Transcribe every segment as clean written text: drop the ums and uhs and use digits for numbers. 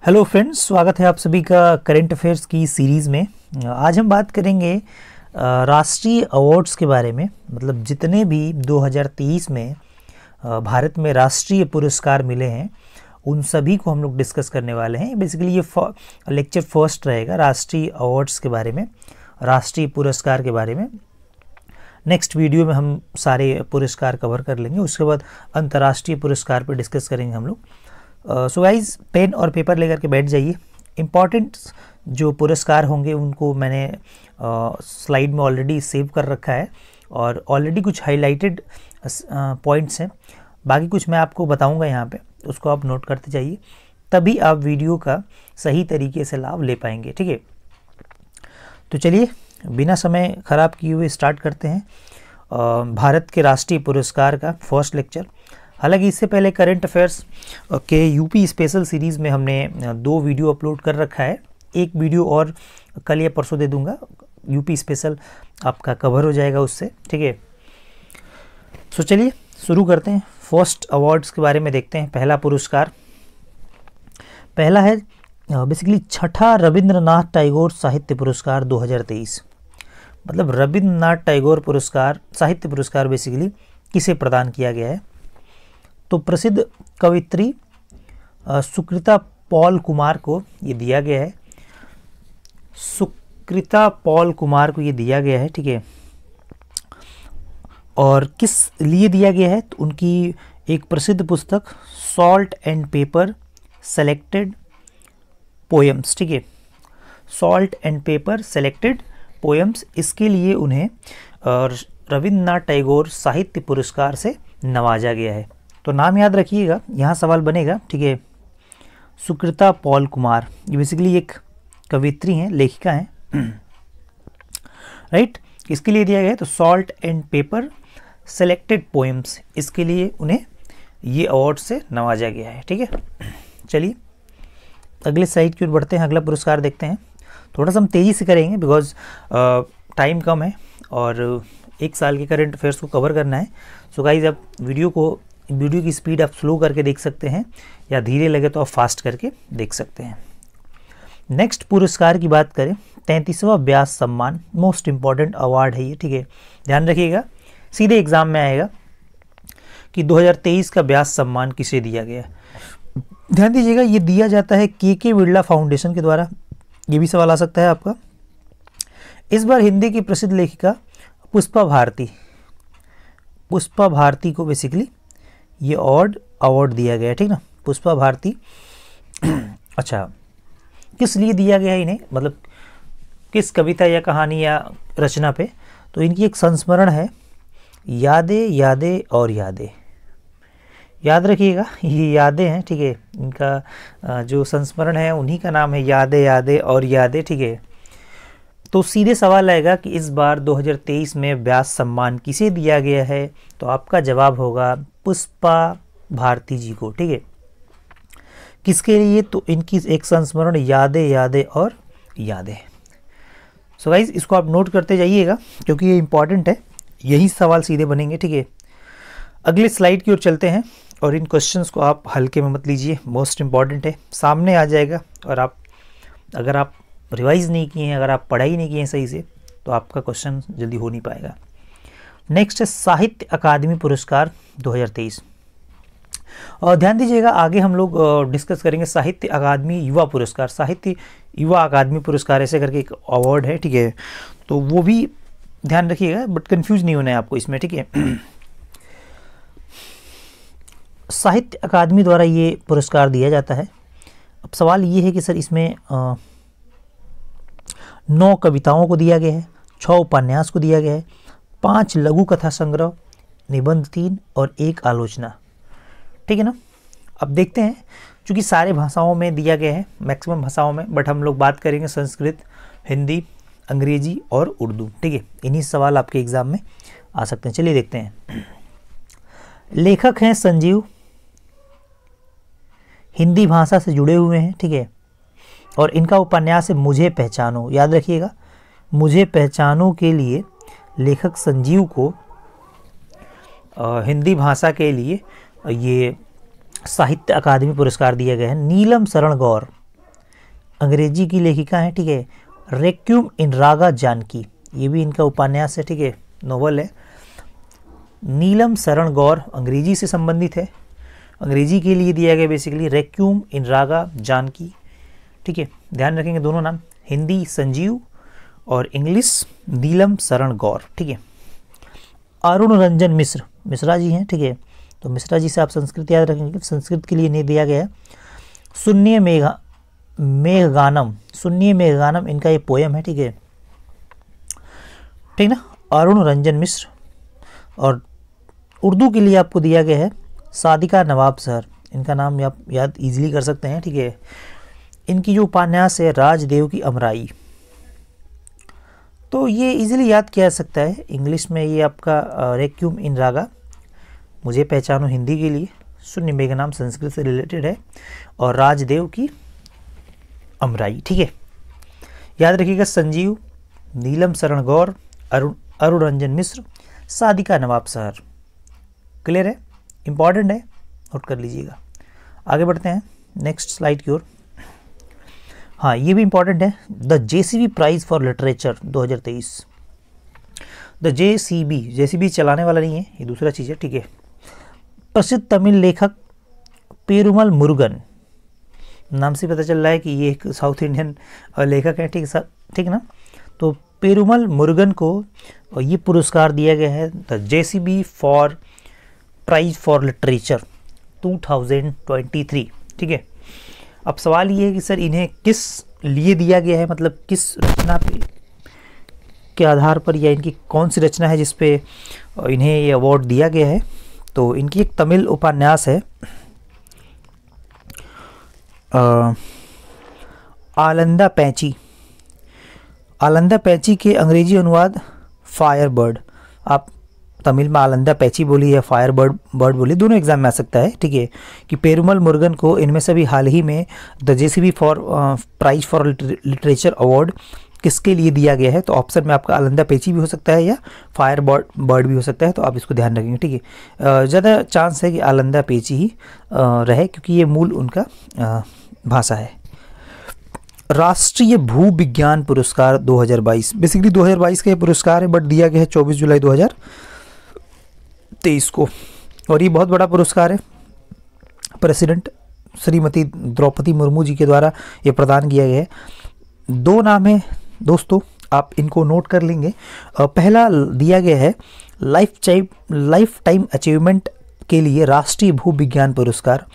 Hello friends, स्वागत है आप सभी का करंट अफेयर्स की सीरीज़ में। आज हम बात करेंगे राष्ट्रीय अवार्ड्स के बारे में। मतलब जितने भी 2023 में भारत में राष्ट्रीय पुरस्कार मिले हैं उन सभी को हम लोग डिस्कस करने वाले हैं। बेसिकली ये लेक्चर फर्स्ट रहेगा राष्ट्रीय अवार्ड्स के बारे में, राष्ट्रीय पुरस्कार के बारे में। नेक्स्ट वीडियो में हम सारे पुरस्कार कवर कर लेंगे, उसके बाद अंतर्राष्ट्रीय पुरस्कार पर डिस्कस करेंगे हम लोग। सो गाइज, पेन और पेपर लेकर के बैठ जाइए। इम्पॉर्टेंट जो पुरस्कार होंगे उनको मैंने स्लाइड में ऑलरेडी सेव कर रखा है और ऑलरेडी कुछ हाईलाइटेड पॉइंट्स हैं। बाकी कुछ मैं आपको बताऊंगा यहाँ पे, उसको आप नोट करते जाइए, तभी आप वीडियो का सही तरीके से लाभ ले पाएंगे। ठीक है, तो चलिए बिना समय ख़राब किए हुए स्टार्ट करते हैं भारत के राष्ट्रीय पुरस्कार का फर्स्ट लेक्चर। हालांकि इससे पहले करंट अफेयर्स के यूपी स्पेशल सीरीज़ में हमने 2 वीडियो अपलोड कर रखा है। एक वीडियो और कल या परसों दे दूंगा, यूपी स्पेशल आपका कवर हो जाएगा उससे। ठीक है, सो चलिए शुरू करते हैं। फर्स्ट अवार्ड्स के बारे में देखते हैं। पहला पुरस्कार पहला है बेसिकली छठा रविंद्रनाथ टैगोर साहित्य पुरस्कार 2023। मतलब रविंद्रनाथ टैगोर पुरस्कार, साहित्य पुरस्कार बेसिकली किसे प्रदान किया गया है? तो प्रसिद्ध कवित्री सुकृता पॉल कुमार को ये दिया गया है। सुकृता पॉल कुमार को ये दिया गया है। ठीक है, और किस लिए दिया गया है? तो उनकी एक प्रसिद्ध पुस्तक salt and paper selected poems. ठीक है, salt and paper selected poems, इसके लिए उन्हें रविंद्रनाथ टैगोर साहित्य पुरस्कार से नवाजा गया है। तो नाम याद रखिएगा, यहाँ सवाल बनेगा। ठीक है, सुकृता पॉल कुमार ये बेसिकली एक कवित्री हैं, लेखिका हैं। राइट, किसके लिए दिया गया है? तो salt and paper selected poems, इसके लिए उन्हें ये अवार्ड से नवाजा गया है। ठीक है, चलिए अगले स्लाइड की ओर बढ़ते हैं। अगला पुरस्कार देखते हैं। थोड़ा सा हम तेज़ी से करेंगे बिकॉज टाइम कम है और एक साल के करंट अफेयर्स को कवर करना है। सो गाइज, आप वीडियो की स्पीड आप स्लो करके देख सकते हैं या धीरे लगे तो आप फास्ट करके देख सकते हैं। नेक्स्ट पुरस्कार की बात करें, 33वां व्यास सम्मान, मोस्ट इम्पॉर्टेंट अवार्ड है ये। ठीक है, ध्यान रखिएगा, सीधे एग्जाम में आएगा कि 2023 का व्यास सम्मान किसे दिया गया। ध्यान दीजिएगा, ये दिया जाता है के बिरला फाउंडेशन के द्वारा। ये भी सवाल आ सकता है आपका। इस बार हिंदी की प्रसिद्ध लेखिका पुष्पा भारती को बेसिकली ये अवार्ड दिया गया है। ठीक ना, पुष्पा भारती। अच्छा, किस लिए दिया गया है इन्हें? मतलब किस कविता या कहानी या रचना पे? तो इनकी एक संस्मरण है, यादें यादें और यादें। याद रखिएगा, ये यादें हैं। ठीक है, इनका जो संस्मरण है उन्हीं का नाम है यादें यादें और यादें। ठीक है, तो सीधे सवाल आएगा कि इस बार 2023 में व्यास सम्मान किसे दिया गया है? तो आपका जवाब होगा पुष्पा भारती जी को। ठीक है, किसके लिए? तो इनकी एक संस्मरण यादें यादें और यादें। सो गाइज, इसको आप नोट करते जाइएगा क्योंकि ये इंपॉर्टेंट है, यही सवाल सीधे बनेंगे। ठीक है, अगले स्लाइड की ओर चलते हैं और इन क्वेश्चंस को आप हल्के में मत लीजिए, मोस्ट इम्पॉर्टेंट है, सामने आ जाएगा। और अगर आप रिवाइज नहीं किए हैं, अगर आप पढ़ाई नहीं किए हैं सही से, तो आपका क्वेश्चन जल्दी हो नहीं पाएगा। नेक्स्ट है साहित्य अकादमी पुरस्कार 2023। और ध्यान दीजिएगा, आगे हम लोग डिस्कस करेंगे साहित्य अकादमी युवा पुरस्कार। साहित्य युवा अकादमी पुरस्कार ऐसे करके एक अवार्ड है। ठीक है, तो वो भी ध्यान रखिएगा, बट कंफ्यूज नहीं होना है आपको इसमें। ठीक है, साहित्य अकादमी द्वारा ये पुरस्कार दिया जाता है। अब सवाल ये है कि सर इसमें 9 कविताओं को दिया गया है, 6 उपन्यास को दिया गया है, 5 लघु कथा संग्रह, निबंध 3 और 1 आलोचना। ठीक है ना, अब देखते हैं, चूँकि सारे भाषाओं में दिया गया है, मैक्सिमम भाषाओं में, बट हम लोग बात करेंगे संस्कृत, हिंदी, अंग्रेजी और उर्दू। ठीक है, इन्हीं सवाल आपके एग्जाम में आ सकते हैं। चलिए देखते हैं। लेखक हैं संजीव, हिंदी भाषा से जुड़े हुए हैं। ठीक है, और इनका उपन्यास है मुझे पहचानो। याद रखिएगा, मुझे पहचानो के लिए लेखक संजीव को हिंदी भाषा के लिए ये साहित्य अकादमी पुरस्कार दिया गया है। नीलम शरण गौर, अंग्रेजी की लेखिका हैं, ठीक है, रेक्यूम इन रागा जानकी, ये भी इनका उपन्यास है, ठीक है, नोवेल है। नीलम शरण गौर अंग्रेजी से संबंधित है, अंग्रेजी के लिए दिया गया बेसिकली रेक्यूम इन रागा जानकी, ठीक है, ध्यान रखेंगे दोनों नाम, हिंदी संजीव और इंग्लिश नीलम शरण गौर, ठीक है। अरुण रंजन मिश्र, मिश्रा जी हैं, ठीक है, तो मिश्रा जी से आप संस्कृत याद रखेंगे, संस्कृत के लिए नहीं दिया गया है। शून्य मेघगानम, शून्य मेघगानम इनका ये पोयम है, ठीक है, ठीक ना, अरुण रंजन मिश्र। और उर्दू के लिए आपको दिया गया है सादिका नवाब सर, इनका नाम आप याद इजीली कर सकते हैं, ठीक है। इनकी जो उपन्यास है राजदेव की अमराई, तो ये इजीली याद किया जा सकता है। इंग्लिश में ये आपका रेक्यूम इन रागा, मुझे पहचानो हिंदी के लिए, शून्य मेघनाम संस्कृत से रिलेटेड है, और राजदेव की अमराई, ठीक है। याद रखिएगा संजीव, नीलम शरण गौर, अरुण रंजन मिश्र, सादिका नवाब सर। क्लियर है, इंपॉर्टेंट है, नोट कर लीजिएगा। आगे बढ़ते हैं नेक्स्ट स्लाइड की ओर। हाँ, ये भी इंपॉर्टेंट है, the JCB prize for literature 2023। The JCB चलाने वाला नहीं है, ये दूसरा चीज़ है, ठीक है। प्रसिद्ध तमिल लेखक पेरुमल मुरुगन, नाम से पता चल रहा है कि ये एक साउथ इंडियन लेखक है, ठीक ना। तो पेरुमल मुरुगन को ये पुरस्कार दिया गया है the JCB for prize for literature 2023, ठीक है। अब सवाल ये है कि सर इन्हें किस लिए दिया गया है, मतलब किस रचना के आधार पर, या इनकी कौन सी रचना है जिस पे इन्हें ये अवार्ड दिया गया है। तो इनकी एक तमिल उपन्यास है आलंदा पैंची। आलंदा पैंची के अंग्रेजी अनुवाद फायर बर्ड, आप तमिल में आलंदा पैंची बोली या फायर बर्ड बोली, दोनों एग्जाम में आ सकता है, ठीक है। कि पेरुमल मुरुगन को इनमें से भी हाल ही में the JCB for prize for literature award किसके लिए दिया गया है। तो ऑप्शन में आपका आलंदा पैंची भी हो सकता है या फायर बर्ड भी हो सकता है, तो आप इसको ध्यान रखेंगे, ठीक है। ज़्यादा चांस है कि आलंदा पैंची ही रहे, क्योंकि ये मूल उनका भाषा है। राष्ट्रीय भू विज्ञान पुरस्कार 2022, बेसिकली 2022 का ये पुरस्कार है, बट दिया गया है 24 जुलाई 2023 को, और ये बहुत बड़ा पुरस्कार है। प्रेसिडेंट श्रीमती द्रौपदी मुर्मू जी के द्वारा ये प्रदान किया गया है। दो नाम है दोस्तों, आप इनको नोट कर लेंगे। पहला दिया गया है लाइफ टाइम अचीवमेंट के लिए राष्ट्रीय भू विज्ञान पुरस्कार,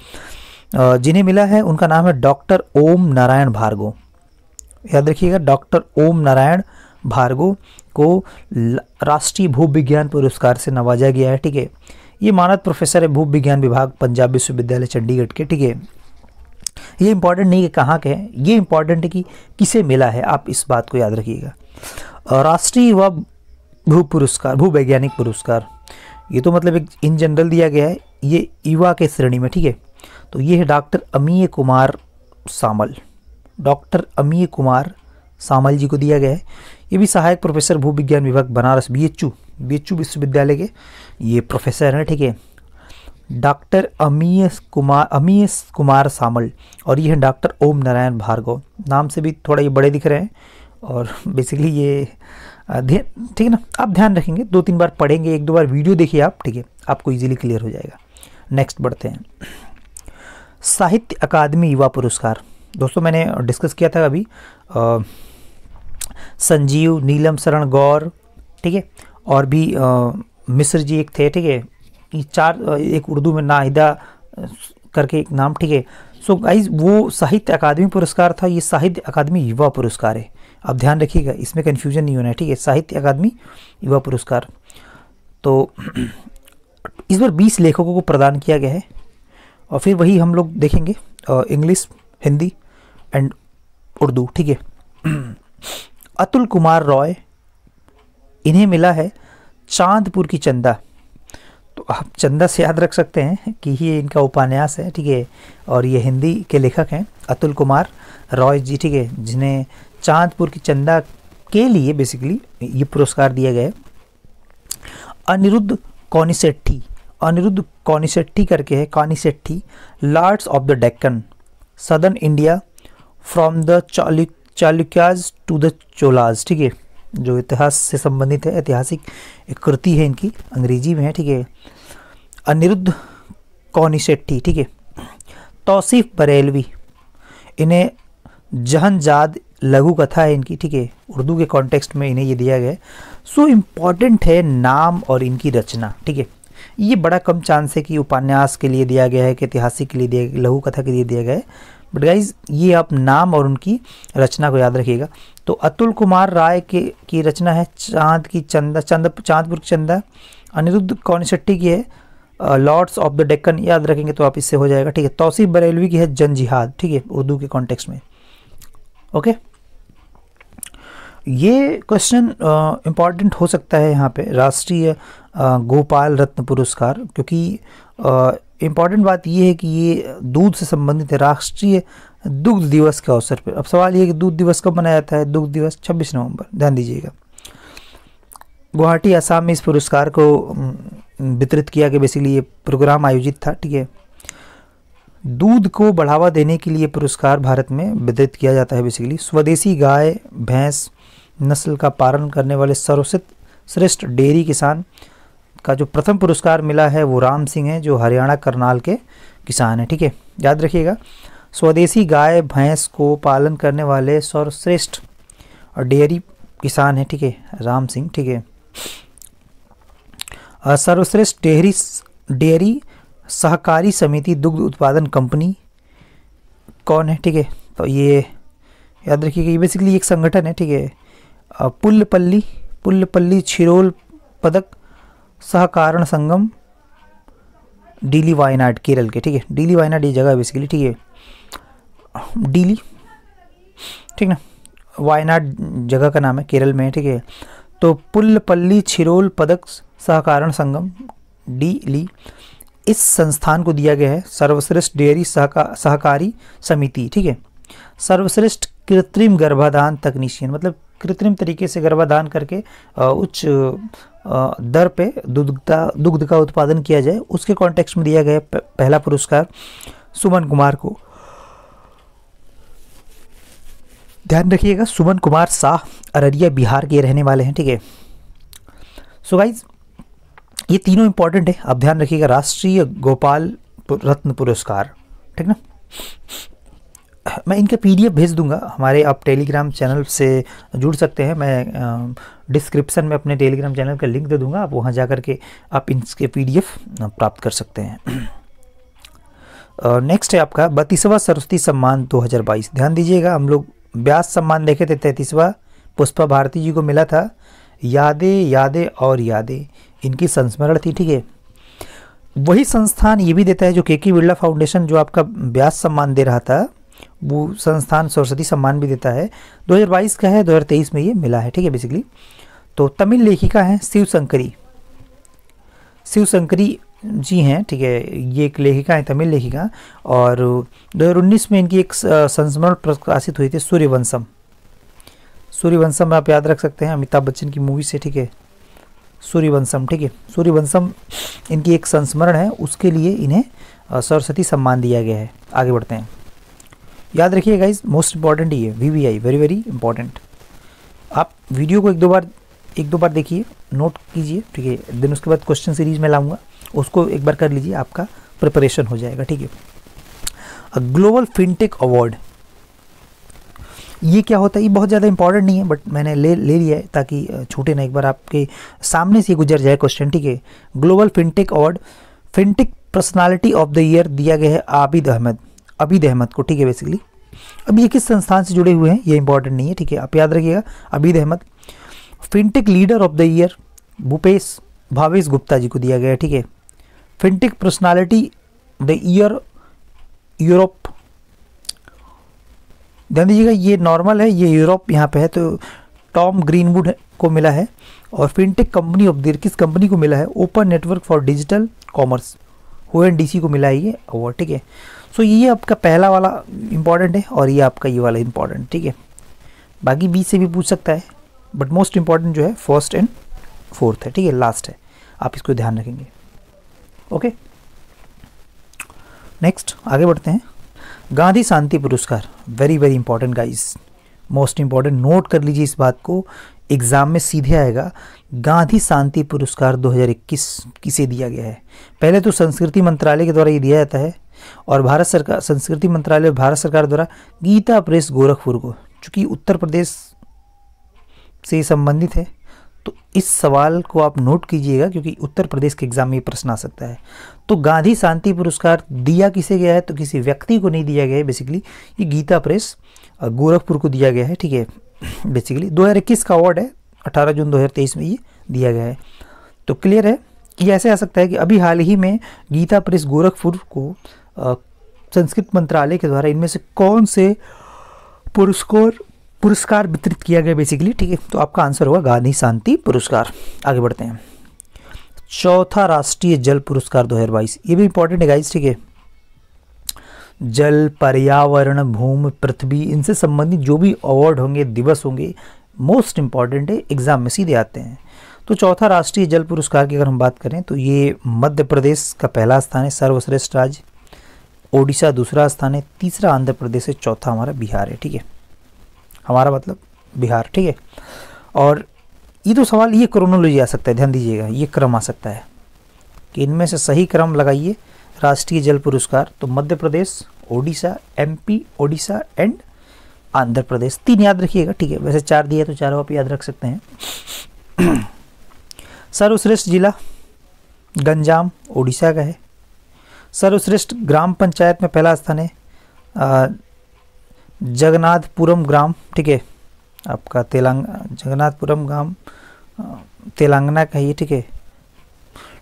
जिन्हें मिला है उनका नाम है डॉक्टर ओम नारायण भार्गव। याद रखिएगा, डॉक्टर ओम नारायण भार्गव को राष्ट्रीय भू विज्ञान पुरस्कार से नवाजा गया है, ठीक है। ये मानद प्रोफेसर है भू विज्ञान विभाग, पंजाब विश्वविद्यालय चंडीगढ़ के, ठीक है। ये इंपॉर्टेंट नहीं कि कहाँ के हैं, ये इंपॉर्टेंट है कि किसे मिला है, आप इस बात को याद रखिएगा। राष्ट्रीय युवा भू पुरस्कार, भू वैज्ञानिक पुरस्कार, ये तो मतलब एक इन जनरल दिया गया है, ये युवा के श्रेणी में, ठीक है। तो ये है डॉक्टर अमीय कुमार सामल, डॉक्टर अमीय कुमार सामल जी को दिया गया है। ये भी सहायक प्रोफेसर भू विज्ञान विभाग बनारस बीएचयू विश्वविद्यालय के ये प्रोफेसर हैं, ठीक है। डॉक्टर अमीय कुमार सामल, और ये है डॉक्टर ओम नारायण भार्गव, नाम से भी थोड़ा ये बड़े दिख रहे हैं, और बेसिकली ये ठीक है ना, आप ध्यान रखेंगे, 2-3 बार पढ़ेंगे, 1-2 बार वीडियो देखिए आप, ठीक है, आपको इजीली क्लियर हो जाएगा। नेक्स्ट बढ़ते हैं, साहित्य अकादमी युवा पुरस्कार। दोस्तों मैंने डिस्कस किया था अभी, संजीव, नीलम शरण गौर, ठीक है, और भी मिश्र जी एक थे, ठीक है। ये 4, एक उर्दू में नाहिदा करके एक नाम, ठीक है। सो गाइज वो साहित्य अकादमी पुरस्कार था, ये साहित्य अकादमी युवा पुरस्कार है, आप ध्यान रखिएगा, इसमें कन्फ्यूजन नहीं होना है, ठीक है। साहित्य अकादमी युवा पुरस्कार, तो इस बार 20 लेखकों को प्रदान किया गया है, और फिर वही हम लोग देखेंगे इंग्लिश, हिंदी एंड उर्दू, ठीक है। अतुल कुमार रॉय, इन्हें मिला है चांदपुर की चंदा, तो आप चंदा से याद रख सकते हैं कि ये इनका उपन्यास है, ठीक है, और ये हिंदी के लेखक हैं अतुल कुमार रॉय जी, ठीक है, जिन्हें चांदपुर की चंदा के लिए बेसिकली ये पुरस्कार दिया गया है। अनिरुद्ध कौनिसेट्टी करके है, Kaunisetty, lords of the Deccan, southern India from the Chalukyas to the Cholas, ठीक है, जो इतिहास से संबंधित है, ऐतिहासिक एक कृति है इनकी, अंग्रेजी में है, ठीक है। अनिरुद्ध कौनिशेट्टी, ठीक है। तौसीफ बरेलवी, इन्हें जहनजाद लघु कथा है इनकी, ठीक है, उर्दू के कॉन्टेक्स्ट में इन्हें ये दिया गया है। सो इम्पॉर्टेंट है नाम और इनकी रचना, ठीक है। ये बड़ा कम चांस है कि उपन्यास के लिए दिया गया है कि ऐतिहासिक के लिए दिया, लघु कथा के लिए दिया गया है, बट गाइज ये आप नाम और उनकी रचना को याद रखिएगा। तो अतुल कुमार राय की रचना है चांदपुर की चंदा। अनिरुद्ध कौनिशेट्टी की है लॉर्ड्स ऑफ द डेक्कन, याद रखेंगे तो आप इससे हो जाएगा, ठीक है। तौसीफ बरेलवी की है जन जिहाद, ठीक है, उर्दू के कॉन्टेक्स्ट में। ओके, ये क्वेश्चन इम्पॉर्टेंट हो सकता है यहाँ पे, राष्ट्रीय गोपाल रत्न पुरस्कार, क्योंकि इम्पॉर्टेंट बात ये है कि ये दूध से संबंधित है, राष्ट्रीय दुग्ध दिवस के अवसर पर। अब सवाल ये है कि दूध दिवस कब मनाया जाता है? दुग्ध दिवस 26 नवंबर, ध्यान दीजिएगा। गुवाहाटी असम में इस पुरस्कार को वितरित किया गया, बेसिकली ये प्रोग्राम आयोजित था, ठीक है। दूध को बढ़ावा देने के लिए पुरस्कार भारत में वितरित किया जाता है बेसिकली। स्वदेशी गाय भैंस नस्ल का पालन करने वाले सर्वश्रेष्ठ डेयरी किसान का जो प्रथम पुरस्कार मिला है वो राम सिंह है, जो हरियाणा करनाल के किसान हैं, ठीक है, याद रखिएगा। स्वदेशी गाय भैंस को पालन करने वाले सर्वश्रेष्ठ और डेयरी किसान है, ठीक है, राम सिंह, ठीक है। सर्वश्रेष्ठ डेयरी सहकारी समिति दुग्ध उत्पादन कंपनी कौन है? ठीक है, तो ये याद रखिएगा, ये बेसिकली एक संगठन है, ठीक है। पुल्लपल्ली छिरोल पदक सहकारण संगम डीली वायनाड केरल के, ठीक है, डीली वायनाड ये जगह है बेसिकली, ठीक है, डीली, ठीक ना, वायनाड जगह का नाम है, केरल में है, ठीक है। तो पुल्लपल्ली छिरोल पदक सहकारण संगम डीली, इस संस्थान को दिया गया है सर्वश्रेष्ठ डेयरी सहकारी समिति, ठीक है। सर्वश्रेष्ठ कृत्रिम गर्भाधान तकनीशियन, मतलब कृत्रिम तरीके से गर्भाधान करके उच्च दर पे दुग्ध का उत्पादन किया जाए, उसके कॉन्टेक्स्ट में दिया गया पहला पुरस्कार सुमन कुमार को। ध्यान रखिएगा, सुमन कुमार शाह अररिया बिहार के रहने वाले हैं, ठीक है। सो गाइज ये तीनों इंपॉर्टेंट है, आप ध्यान रखिएगा। राष्ट्रीय गोपाल रत्न पुरस्कार, ठीक ना। मैं इनका पीडीएफ भेज दूंगा हमारे, आप टेलीग्राम चैनल से जुड़ सकते हैं, मैं डिस्क्रिप्शन में अपने टेलीग्राम चैनल का लिंक दे दूंगा, आप वहां जाकर के आप इनके पीडीएफ प्राप्त कर सकते हैं। नेक्स्ट है आपका 32वां सरस्वती सम्मान 2022। ध्यान दीजिएगा, हम लोग व्यास सम्मान देखे थे, 33वां पुष्पा भारती जी को मिला था। यादें और यादें इनकी संस्मरण थी, ठीक है। वही संस्थान ये भी देता है जो के बिरला फाउंडेशन जो आपका व्यास सम्मान दे रहा था, वो संस्थान सरस्वती सम्मान भी देता है। 2022 का है, 2023 में ये मिला है, ठीक है बेसिकली। तो तमिल लेखिका हैं शिव शंकरी जी हैं, ठीक है, ये एक लेखिका है, तमिल लेखिका, और 2019 में इनकी एक संस्मरण प्रकाशित हुई थी सूर्यवंशम आप याद रख सकते हैं, अमिताभ बच्चन की मूवी से, ठीक है, सूर्यवंशम, ठीक है। सूर्यवंशम इनकी एक संस्मरण है, उसके लिए इन्हें सरस्वती सम्मान दिया गया है। आगे बढ़ते हैं, याद रखिए गाइज, मोस्ट इंपॉर्टेंट ही है VVI, वेरी वेरी इंपॉर्टेंट। आप वीडियो को एक दो बार देखिए, नोट कीजिए, ठीक है, देन उसके बाद क्वेश्चन सीरीज में लाऊंगा, उसको एक बार कर लीजिए, आपका प्रिपरेशन हो जाएगा, ठीक है। ग्लोबल फिनटेक अवार्ड, ये क्या होता है? ये बहुत ज़्यादा इंपॉर्टेंट नहीं है, बट मैंने ले लिया है ताकि छूटे ना, एक बार आपके सामने से गुजर जाए क्वेश्चन, ठीक है। Global fintech award, fintech personality of the year दिया गया है आबिद अहमद को, ठीक है बेसिकली। अब ये किस संस्थान से जुड़े हुए हैं ये इंपॉर्टेंट नहीं है, ठीक है, आप याद रखिएगा, Abid Ahmed. Fintech leader of the year Bhavesh Gupta ji को दिया गया है, ठीक है। Fintech personality the year Europe, ध्यान दीजिएगा, ये नॉर्मल है, ये यूरोप यहाँ पे है, तो टॉम ग्रीनवुड को मिला है। और fintech company of the year किस कंपनी को मिला है? Open network for digital commerce, ONDC को मिला है ये अवार्ड, ठीक है। सो ये आपका पहला वाला इंपॉर्टेंट है, और ये आपका ये वाला इंपॉर्टेंट, ठीक है। बाकी 20 से भी पूछ सकता है, बट मोस्ट इंपॉर्टेंट जो है 1st एंड 4th है, ठीक है, लास्ट है, आप इसको ध्यान रखेंगे। ओके, नेक्स्ट आगे बढ़ते हैं। गांधी शांति पुरस्कार, very very important guys, most important, note कर लीजिए इस बात को, एग्जाम में सीधे आएगा। गांधी शांति पुरस्कार 2021 किसे दिया गया है? पहले तो संस्कृति मंत्रालय के द्वारा ये दिया जाता है, और भारत सरकार, संस्कृति मंत्रालय और भारत सरकार द्वारा गीता प्रेस गोरखपुर को, चूंकि उत्तर प्रदेश से संबंधित है तो इस सवाल को आप नोट कीजिएगा, क्योंकि उत्तर प्रदेश के एग्जाम में ये प्रश्न आ सकता है। तो गांधी शांति पुरस्कार दिया किसे गया है? तो किसी व्यक्ति को नहीं दिया गया है, बेसिकली ये गीता प्रेस गोरखपुर को दिया गया है, ठीक है। बेसिकली 2021 का अवार्ड है, 18 जून 2023 में ये दिया गया है। तो क्लियर है कि ऐसे आ सकता है कि अभी हाल ही में गीता प्रेस गोरखपुर को संस्कृत मंत्रालय के द्वारा इनमें से कौन से पुरस्कार वितरित किया गया बेसिकली, ठीक है। तो आपका आंसर होगा गांधी शांति पुरस्कार। आगे बढ़ते हैं। चौथा राष्ट्रीय जल पुरस्कार 2022, ये भी इंपॉर्टेंट है गाइस, ठीक है। जल, पर्यावरण, भूमि, पृथ्वी, इनसे संबंधित जो भी अवार्ड होंगे, दिवस होंगे, मोस्ट इंपॉर्टेंट है, एग्जाम में सीधे आते हैं। तो चौथा राष्ट्रीय जल पुरस्कार की अगर हम बात करें तो ये मध्य प्रदेश का पहला स्थान है, सर्वश्रेष्ठ राज्य। ओडिशा दूसरा स्थान है, तीसरा आंध्र प्रदेश है, चौथा हमारा बिहार है, ठीक है। हमारा मतलब बिहार, ठीक है। और ये तो सवाल, ये क्रोनोलॉजी आ सकता है, ध्यान दीजिएगा, ये क्रम आ सकता है कि इनमें से सही क्रम लगाइए राष्ट्रीय जल पुरस्कार। तो मध्य प्रदेश, ओडिशा, एमपी, ओडिशा एंड आंध्र प्रदेश, 3 याद रखिएगा, ठीक है। वैसे 4 दिए तो चारों आप याद रख सकते हैं। सर्वश्रेष्ठ जिला गंजाम ओडिशा का है। सर्वश्रेष्ठ ग्राम पंचायत में पहला स्थान है जगन्नाथपुरम ग्राम, ठीक है, आपका जगन्नाथपुरम ग्राम तेलंगाना का है, ठीक है,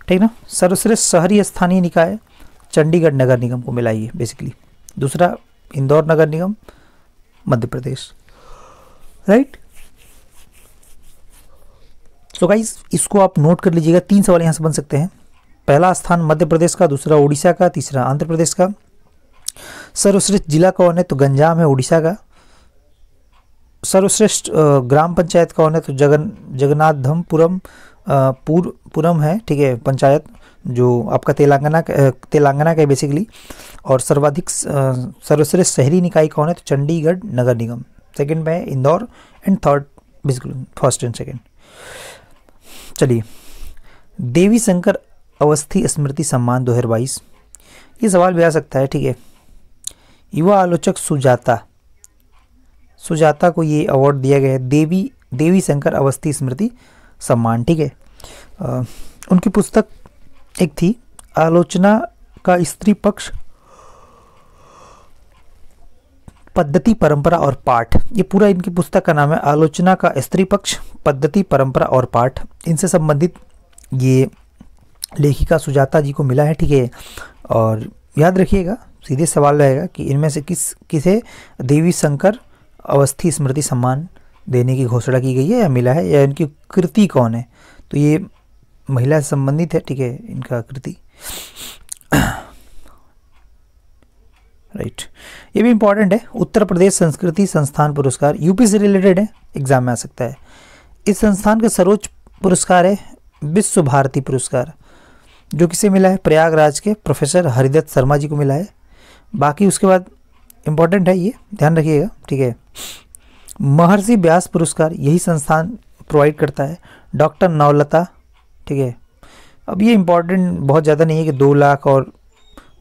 ठीक ना। सर्वश्रेष्ठ शहरी स्थानीय निकाय चंडीगढ़ नगर निगम को मिला ये बेसिकली। दूसरा इंदौर नगर निगम Madhya Pradesh, right. So guys इसको आप नोट कर लीजिएगा, 3 सवाल यहाँ से बन सकते हैं। पहला स्थान मध्य प्रदेश का, दूसरा ओडिशा का, तीसरा आंध्र प्रदेश का। सर्वश्रेष्ठ जिला कौन है? तो गंजाम है ओडिशा का। सर्वश्रेष्ठ ग्राम पंचायत कौन है? तो जगन्नाथपुरम पुरम है, ठीक है, पंचायत जो आपका तेलंगाना का है बेसिकली। और सर्वाधिक सर्वश्रेष्ठ शहरी निकाय कौन है? तो चंडीगढ़ नगर निगम। सेकंड में Indore and third basically first and second. चलिए, देवी शंकर अवस्थी स्मृति सम्मान 2022, ये सवाल भी आ सकता है, ठीक है। युवा आलोचक सुजाता को ये अवार्ड दिया गया है, देवी शंकर अवस्थी स्मृति सम्मान, ठीक है। उनकी पुस्तक एक थी आलोचना का स्त्री पक्ष, पद्धति, परंपरा और पाठ। ये पूरा इनकी पुस्तक का नाम है, आलोचना का स्त्री पक्ष, पद्धति, परंपरा और पाठ। इनसे संबंधित ये लेखिका सुजाता जी को मिला है, ठीक है। और याद रखिएगा, सीधे सवाल रहेगा कि इनमें से किसे देवी शंकर अवस्थी स्मृति सम्मान देने की घोषणा की गई है या मिला है, या इनकी कृति कौन है? तो ये महिला से संबंधित है, ठीक है, इनका कृति, राइट। ये भी इंपॉर्टेंट है। उत्तर प्रदेश संस्कृति संस्थान पुरस्कार, यूपी से रिलेटेड है, एग्जाम में आ सकता है। इस संस्थान का सर्वोच्च पुरस्कार है विश्व भारती पुरस्कार, जो किसे मिला है? प्रयागराज के प्रोफेसर हरिदत्त शर्मा जी को मिला है। बाकी उसके बाद इंपॉर्टेंट है, ये ध्यान रखिएगा, ठीक है। महर्षि व्यास पुरस्कार यही संस्थान प्रोवाइड करता है, डॉक्टर नवलता, ठीक है। अब ये इंपॉर्टेंट बहुत ज़्यादा नहीं है कि 2 लाख और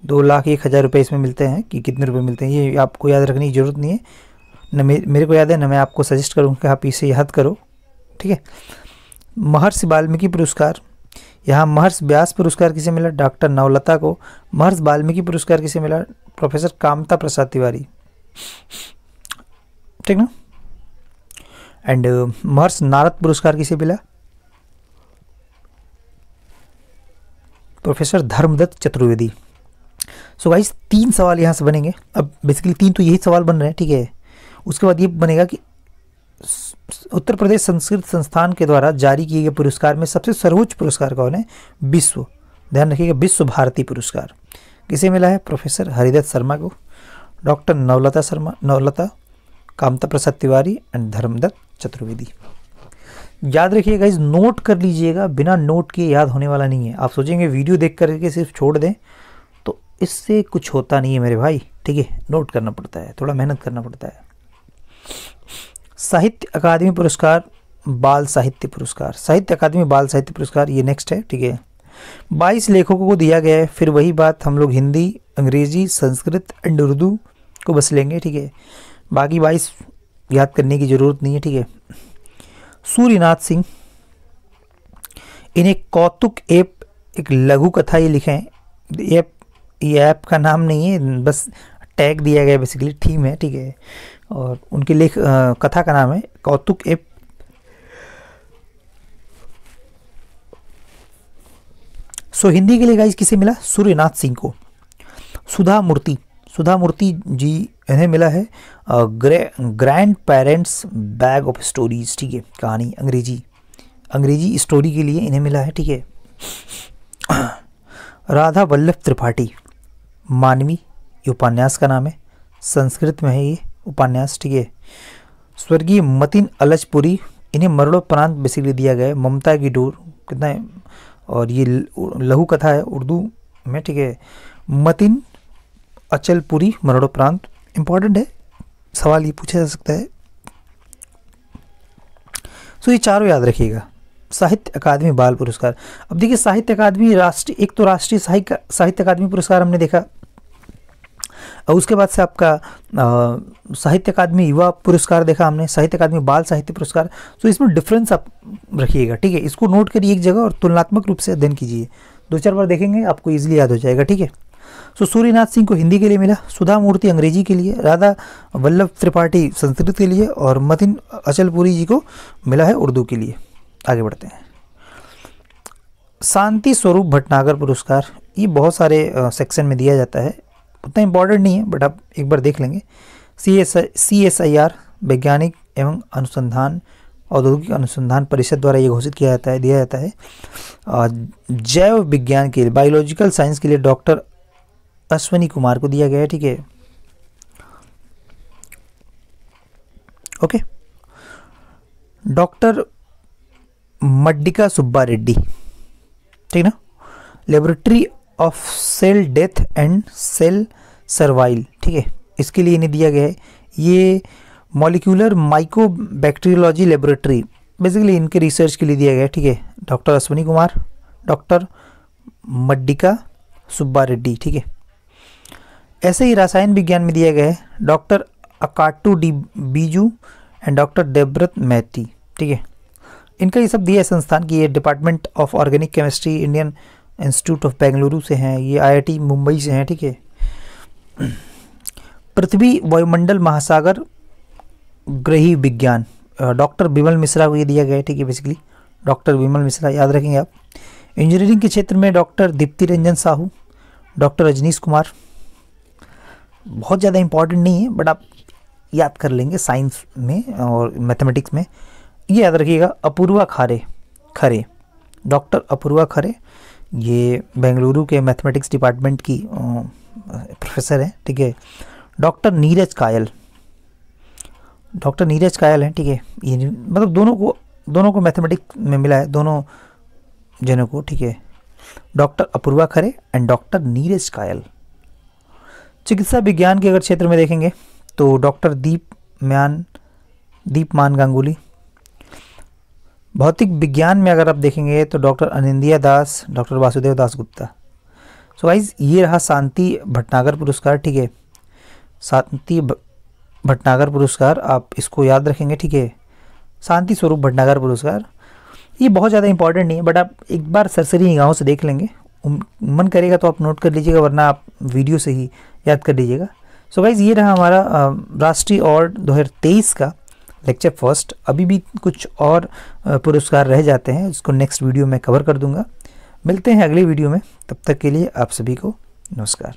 2,01,000 रुपये इसमें मिलते हैं कि कितने रुपए मिलते हैं, ये आपको याद रखने की ज़रूरत नहीं है। न मेरे को याद है, न मैं आपको सजेस्ट करूँ कि आप इसे याद करो, ठीक है। महर्षि वाल्मीकि पुरस्कार, यहाँ महर्षि व्यास पुरस्कार किसे मिला? डॉक्टर नवलता को। महर्षि वाल्मीकि पुरस्कार किसे मिला? प्रोफेसर कामता प्रसाद तिवारी, ठीक ना। एंड महर्षि नारद पुरस्कार किसे मिला? Professor Dharmdutt Chaturvedi. So guys 3 सवाल यहाँ से बनेंगे। अब बेसिकली 3 तो यही सवाल बन रहे हैं, ठीक है। उसके बाद ये बनेगा कि उत्तर प्रदेश संस्कृत संस्थान के द्वारा जारी किए गए पुरस्कार में सबसे सर्वोच्च पुरस्कार कौन है? विश्व, ध्यान रखिएगा, विश्व भारती पुरस्कार किसे मिला है? प्रोफेसर हरिदत्त शर्मा को, डॉक्टर नवलता, कामता प्रसाद तिवारी एंड धर्मदत्त चतुर्वेदी। याद रखिएगा, इस नोट कर लीजिएगा, बिना नोट के याद होने वाला नहीं है। आप सोचेंगे वीडियो देख करके सिर्फ छोड़ दें, तो इससे कुछ होता नहीं है मेरे भाई। ठीक है, नोट करना पड़ता है, थोड़ा मेहनत करना पड़ता है। साहित्य अकादमी पुरस्कार, बाल साहित्य पुरस्कार, साहित्य अकादमी बाल साहित्य पुरस्कार, ये नेक्स्ट है, ठीक है। 22 लेखकों को दिया गया है। फिर वही बात, हम लोग हिंदी, अंग्रेजी, संस्कृत एंड उर्दू को बस लेंगे, ठीक है, बाकी 22 याद करने की ज़रूरत नहीं है, ठीक है। सूर्यनाथ सिंह, इन्हें कौतुक ऐप एक लघु कथा ये लिखे हैं। ये ऐप का नाम नहीं है, बस टैग दिया गया, बेसिकली थीम है, ठीक है। और उनके लेख कथा का नाम है कौतुक ऐप। सो हिंदी के लिए गाइस किसे मिला? सूर्यनाथ सिंह को। सुधा मूर्ति जी, इन्हें मिला है grand parents bag of stories, ठीक है, कहानी अंग्रेजी स्टोरी के लिए इन्हें मिला है, ठीक है। राधा वल्लभ त्रिपाठी, मानवी, ये उपन्यास का नाम है, संस्कृत में है ये उपन्यास, ठीक है। स्वर्गीय मतिन अलचपुरी, इन्हें मरणोपरांत बेसिकली दिया गया है। ममता की डोर, कितना है, और ये लघु कथा है उर्दू में, ठीक है। मतिन अचलपुरी, मरणोपरांत, इंपॉर्टेंट है, सवाल ये पूछा जा सकता है। सो ये चारों याद रखिएगा। साहित्य अकादमी बाल पुरस्कार, अब देखिए साहित्य अकादमी राष्ट्रीय, एक तो राष्ट्रीय साहित्य अकादमी पुरस्कार हमने देखा, और उसके बाद से आपका साहित्य अकादमी युवा पुरस्कार देखा हमने, साहित्य अकादमी बाल साहित्य पुरस्कार। तो इसमें डिफरेंस आप रखिएगा, ठीक है, इसको नोट करिए एक जगह और तुलनात्मक रूप से अध्ययन कीजिए। 2-4 बार देखेंगे आपको इजीली याद हो जाएगा, ठीक है। सो सूर्यनाथ सिंह को हिंदी के लिए मिला, सुधा मूर्ति अंग्रेजी के लिए, राधा वल्लभ त्रिपाठी संस्कृत के लिए, और मतिन अचलपुरी जी को मिला है उर्दू के लिए। आगे बढ़ते हैं। शांति स्वरूप भटनागर पुरस्कार, ये बहुत सारे सेक्शन में दिया जाता है, उतना इंपॉर्टेंट नहीं है, बट आप एक बार देख लेंगे। CSIR वैज्ञानिक एवं अनुसंधान औद्योगिक अनुसंधान परिषद द्वारा ये घोषित किया जाता है, दिया जाता है। जैव विज्ञान के लिए, बायोलॉजिकल साइंस के लिए डॉक्टर अश्वनी कुमार को दिया गया है, ठीक है, ओके। डॉक्टर मड्डिका सुब्बा रेड्डी, ठीक ना, laboratory of cell death and cell survival, ठीक है, इसके लिए इन्हें दिया गया है। ये मॉलिक्यूलर माइक्रोबैक्टीरियोलॉजी लेबोरेटरी, बेसिकली इनके रिसर्च के लिए दिया गया है, ठीक है। डॉक्टर अश्वनी कुमार, डॉक्टर मड्डिका सुब्बा रेड्डी, ठीक है। ऐसे ही रसायन विज्ञान में दिया गया है doctor Akatu D Biju and doctor Devvrat Maiti, ठीक है। इनका ये सब दिया है संस्थान की, ये department of organic chemistry Indian institute of Bengaluru से हैं, ये IIT मुंबई से हैं, ठीक है। पृथ्वी वायुमंडल महासागर ग्रही विज्ञान, डॉक्टर विमल मिश्रा को ये दिया गया है, ठीक है, बेसिकली डॉक्टर विमल मिश्रा, याद रखेंगे आप। इंजीनियरिंग के क्षेत्र में डॉक्टर दीप्ति रंजन साहू, डॉक्टर रजनीश कुमार, बहुत ज़्यादा इंपॉर्टेंट नहीं है, बट आप याद कर लेंगे साइंस में और मैथमेटिक्स में, ये याद रखिएगा। अपूर्वा खरे, डॉक्टर अपूर्वा खरे, ये बेंगलुरु के मैथमेटिक्स डिपार्टमेंट की प्रोफेसर हैं, ठीक है। डॉक्टर नीरज कायल हैं, ठीक है, ये मतलब दोनों को मैथमेटिक्स में मिला है, दोनों जनों को, ठीक है। Doctor Apoorva Khare and doctor Neeraj Kayal. चिकित्सा विज्ञान के अगर क्षेत्र में देखेंगे तो डॉक्टर दीपमान गांगुली। भौतिक विज्ञान में अगर आप देखेंगे तो डॉक्टर अनिंदिया दास, doctor Vasudev Das Gupta. So guys ये रहा शांति भटनागर पुरस्कार, ठीक है, शांति भटनागर पुरस्कार, आप इसको याद रखेंगे, ठीक है। शांति स्वरूप भटनागर पुरस्कार, ये बहुत ज़्यादा इंपॉर्टेंट नहीं है, बट आप एक बार सरसरी निगाहों से देख लेंगे, मन करेगा तो आप नोट कर लीजिएगा, वरना आप वीडियो से ही याद कर लीजिएगा। सो गाइज ये रहा हमारा राष्ट्रीय अवार्ड 2023 का लेक्चर फर्स्ट। अभी भी कुछ और पुरस्कार रह जाते हैं, इसको नेक्स्ट वीडियो में कवर कर दूंगा। मिलते हैं अगले वीडियो में, तब तक के लिए आप सभी को नमस्कार।